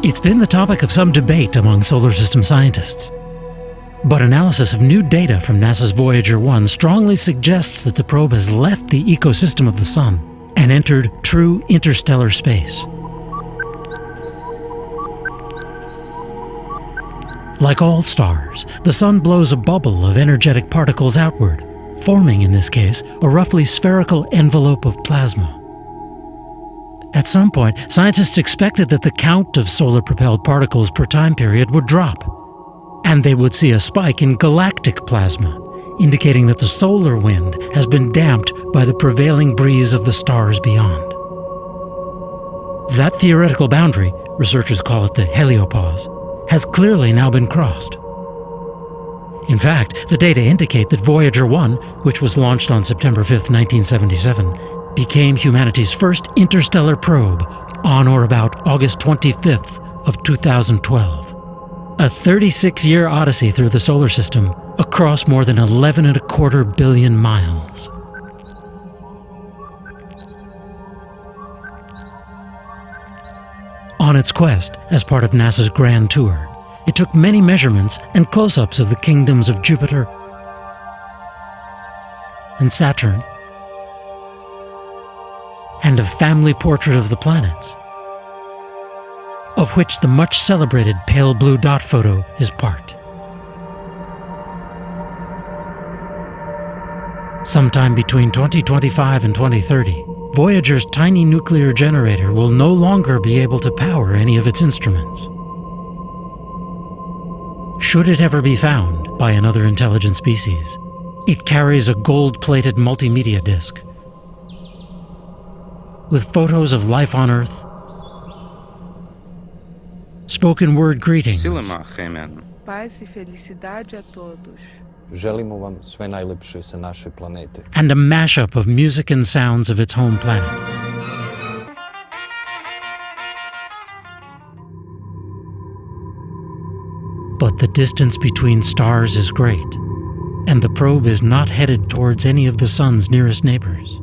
It's been the topic of some debate among solar system scientists. But analysis of new data from NASA's Voyager 1 strongly suggests that the probe has left the ecosystem of the Sun and entered true interstellar space. Like all stars, the Sun blows a bubble of energetic particles outward, forming, in this case, a roughly spherical envelope of plasma. At some point, scientists expected that the count of solar-propelled particles per time period would drop, and they would see a spike in galactic plasma, indicating that the solar wind has been damped by the prevailing breeze of the stars beyond. That theoretical boundary, researchers call it the heliopause, has clearly now been crossed. In fact, the data indicate that Voyager 1, which was launched on September 5, 1977, became humanity's first interstellar probe on or about August 25th of 2012. A 36-year odyssey through the solar system across more than 11.25 billion miles. On its quest, as part of NASA's Grand Tour, it took many measurements and close-ups of the kingdoms of Jupiter and Saturn, and a family portrait of the planets, of which the much-celebrated pale blue dot photo is part. Sometime between 2025 and 2030, Voyager's tiny nuclear generator will no longer be able to power any of its instruments. Should it ever be found by another intelligent species, it carries a gold-plated multimedia disc with photos of life on Earth, spoken word greetings, Paz e felicidade a todos. Želimo vam sve najlepše sa naše planete. and a mashup of music and sounds of its home planet. But the distance between stars is great, and the probe is not headed towards any of the Sun's nearest neighbors.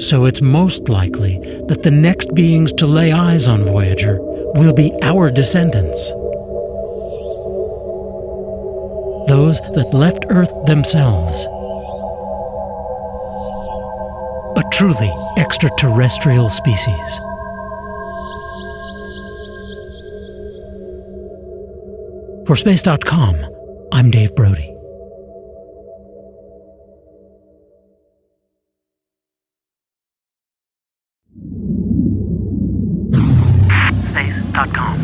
So it's most likely that the next beings to lay eyes on Voyager will be our descendants. Those that left Earth themselves. A truly extraterrestrial species. For Space.com, I'm Dave Brody. Space.com.